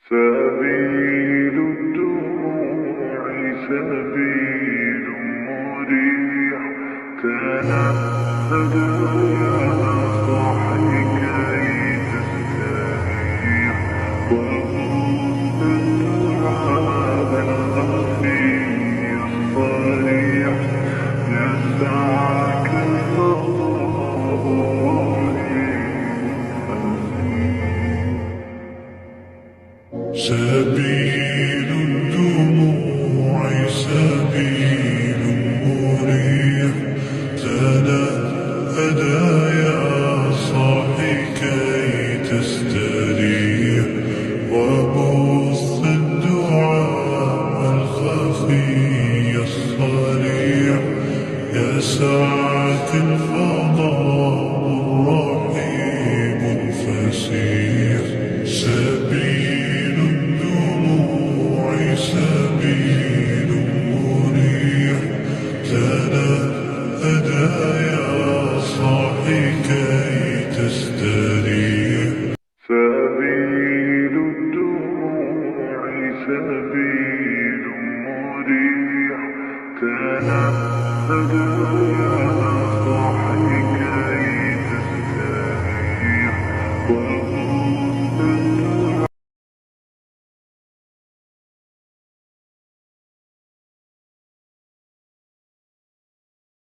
سبيل الدموع سبيل مريح، تنهد يا صاحي كي تستريح، وغض الدعاء الخفي الصريح، يسعك الفضاء سبيل الدموع سبيل مريح، تنهد يا صاحي كي تستريح، وبث الدعاء الخفي الصريح، يسعك الفضاء الرحيم الفسيح. سبيل الدموع سبيل مريح، تنهد يا صاحي كي تستريح. سبيل الدموع سبيل مريح، تنهد يا صاحي كي تستريح.